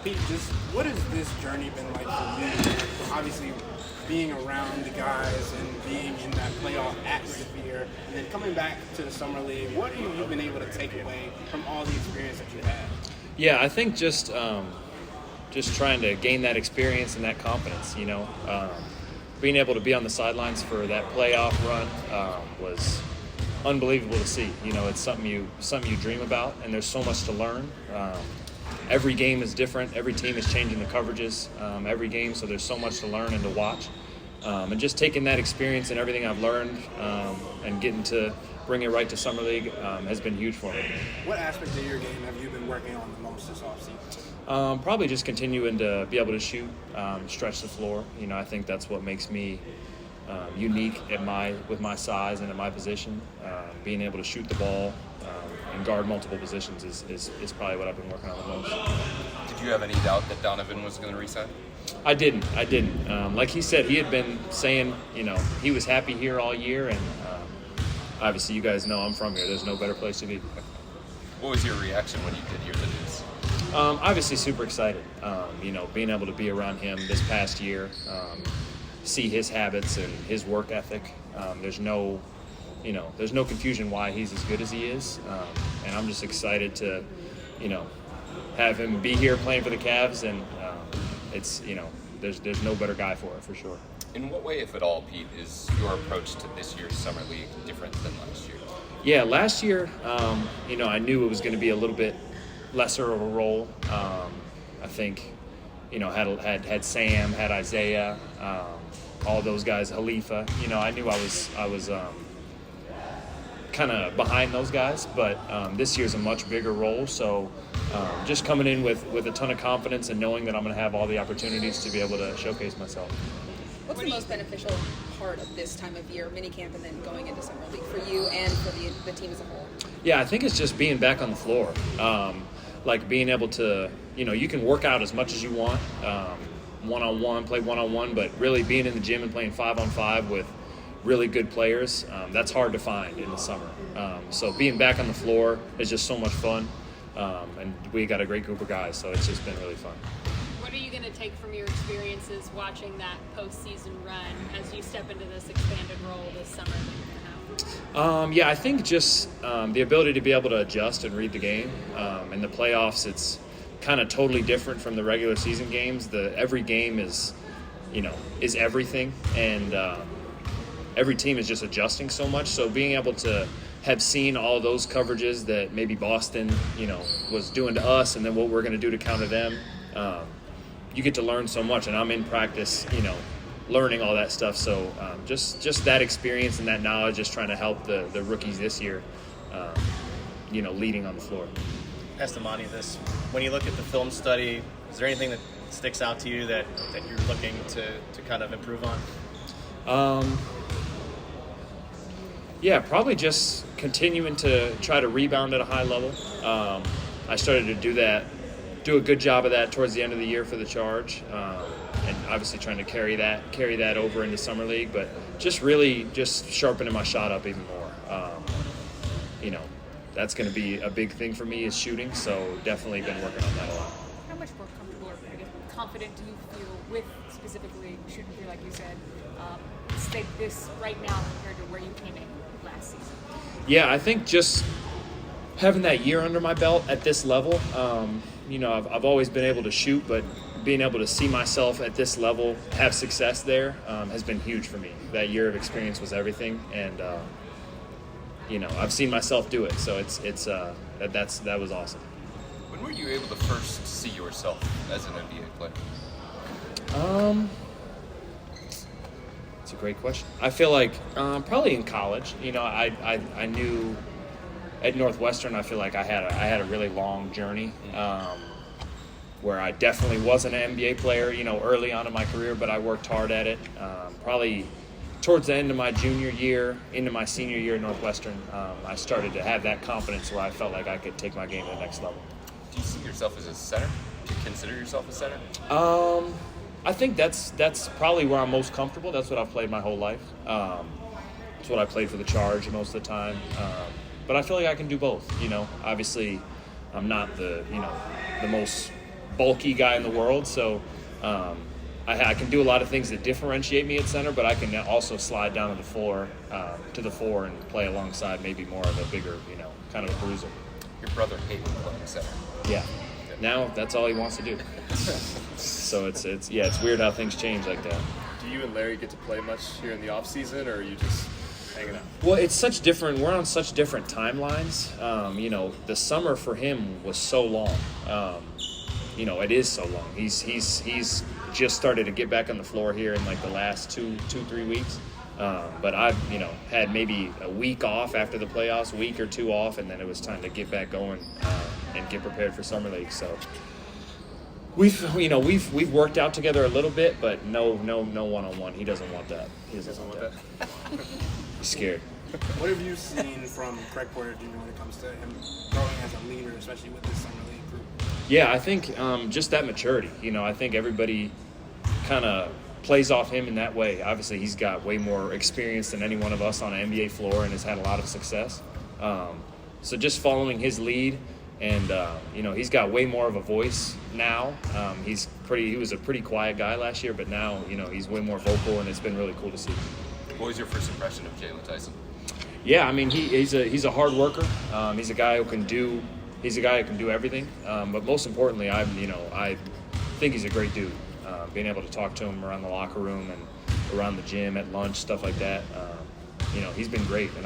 Pete, just what has this journey been like for you? Obviously, being around the guys and being in that playoff atmosphere, and then coming back to the summer league. What have you been able to take away from all the experience that you had? Yeah, I think just trying to gain that experience and that confidence. Being able to be on the sidelines for that playoff run was unbelievable to see. It's something you dream about, and there's so much to learn. Every game is different. Every team is changing the coverages every game, so there's so much to learn and to watch. And just taking that experience and everything I've learned and getting to bring it right to Summer League has been huge for me. What aspect of your game have you been working on the most this offseason? Probably just continuing to be able to shoot, stretch the floor. I think that's what makes me unique with my size and at my position. Being able to shoot the ball and guard multiple positions is probably what I've been working on the most. Did you have any doubt that Donovan was going to resign? I didn't. Like he said, he had been saying, he was happy here all year, and obviously you guys know I'm from here. There's no better place to be. What was your reaction when you did hear the news? Obviously super excited. Being able to be around him this past year, see his habits and his work ethic. There's no confusion why he's as good as he is, and I'm just excited to, have him be here playing for the Cavs, and there's no better guy for it, for sure. In what way, if at all, Pete, is your approach to this year's Summer League different than last year? Yeah, last year, I knew it was going to be a little bit lesser of a role. I think, had Sam, had Isaiah, all those guys, Khalifa. I knew I was kind of behind those guys, but this year's a much bigger role. So just coming in with a ton of confidence and knowing that I'm going to have all the opportunities to be able to showcase myself. What's the most beneficial part of this time of year, minicamp, and then going into Summer League for you and for the team as a whole? Yeah, I think it's just being back on the floor. Like being able to, you can work out as much as you want, one-on-one, play one-on-one, but really being in the gym and playing 5-on-5 with really good players, that's hard to find in the summer. So being back on the floor is just so much fun, and we got a great group of guys, so it's just been really fun. What are you going to take from your experiences watching that postseason run as you step into this expanded role this summer that you're going to have? I think just the ability to be able to adjust and read the game. In the playoffs, it's kind of totally different from the regular season games. Every game is everything, and every team is just adjusting so much. So being able to have seen all those coverages that maybe Boston, was doing to us, and then what we're going to do to counter them, you get to learn so much. And I'm in practice, learning all that stuff. So just that experience and that knowledge, just trying to help the rookies this year, leading on the floor. Ask Damani this. When you look at the film study, is there anything that sticks out to you that you're looking to kind of improve on? Probably just continuing to try to rebound at a high level. I started to do a good job of that towards the end of the year for the Charge, and obviously trying to carry that over into Summer League, but just really just sharpening my shot up even more. That's going to be a big thing for me is shooting, so definitely been working on that a lot. How much more comfortable or confident do you feel with specifically shooting through, like you said, this right now compared to where you came in last season? Yeah, I think just having that year under my belt at this level, I've always been able to shoot, but being able to see myself at this level, have success there, has been huge for me. That year of experience was everything, and I've seen myself do it, so that was awesome. When were you able to first see yourself as an NBA player? It's a great question. I feel like probably in college. I knew at Northwestern. I feel like I had a really long journey where I definitely wasn't an NBA player. Early on in my career, but I worked hard at it. Probably towards the end of my junior year, into my senior year at Northwestern, I started to have that confidence where I felt like I could take my game to the next level. Do you see yourself as a center? Do you consider yourself a center? I think that's probably where I'm most comfortable. That's what I've played my whole life. It's what I played for the Charge most of the time. But I feel like I can do both. Obviously, I'm not the most bulky guy in the world. So I can do a lot of things that differentiate me at center, but I can also slide down to the floor, to the four, and play alongside maybe more of a bigger, kind of a bruiser. Your brother hated playing center. Yeah. Now that's all he wants to do. So it's weird how things change like that. Do you and Larry get to play much here in the off season, or are you just hanging out? Well, we're on such different timelines. The summer for him was so long. It is so long. He's just started to get back on the floor here in like the last 3 weeks. But I've, had maybe a week off after the playoffs, week or two off, and then it was time to get back going and get prepared for summer league. So we've worked out together a little bit, but no one-on-one. He doesn't want that. He doesn't want that. He's scared. What have you seen from Craig Porter Jr. when it comes to him growing as a leader, especially with this summer league group? Yeah, I think just that maturity. I think everybody kind of plays off him in that way. Obviously, he's got way more experience than any one of us on an NBA floor and has had a lot of success. So just following his lead, and he's got way more of a voice now. He was a pretty quiet guy last year, but now he's way more vocal, and it's been really cool to see. What was your first impression of Jalen Tyson? Yeah, I mean he's a hard worker. He's a guy who can do everything. But most importantly, I think he's a great dude. Being able to talk to him around the locker room and around the gym, at lunch, stuff like that. He's been great, and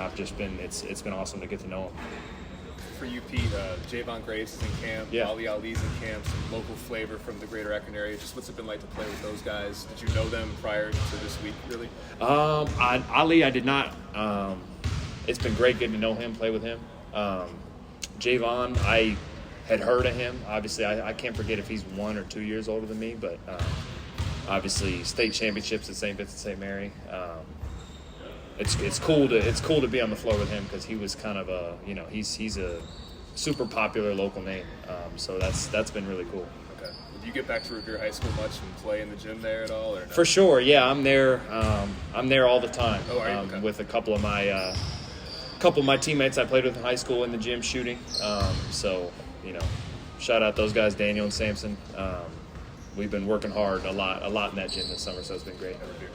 it's been awesome to get to know him. For you, Pete, Javon Graves is in camp, Yeah. Ali Ali's in camp, some local flavor from the greater Akron area. Just what's it been like to play with those guys? Did you know them prior to this week, really? Ali, I did not. It's been great getting to know him, play with him. Javon, I had heard of him. Obviously, I can't forget if he's 1 or 2 years older than me, but obviously state championships at St. Vincent St. Mary. It's cool to be on the floor with him because he was kind of he's a super popular local name. So that's been really cool. Okay. Did you get back to Revere High School much and play in the gym there at all? Or no? For sure, yeah. I'm there all the time. Oh, are you? Okay. With a couple of my teammates I played with in high school in the gym shooting. So shout out those guys, Daniel and Samson. We've been working hard a lot in that gym this summer, so it's been great. Okay.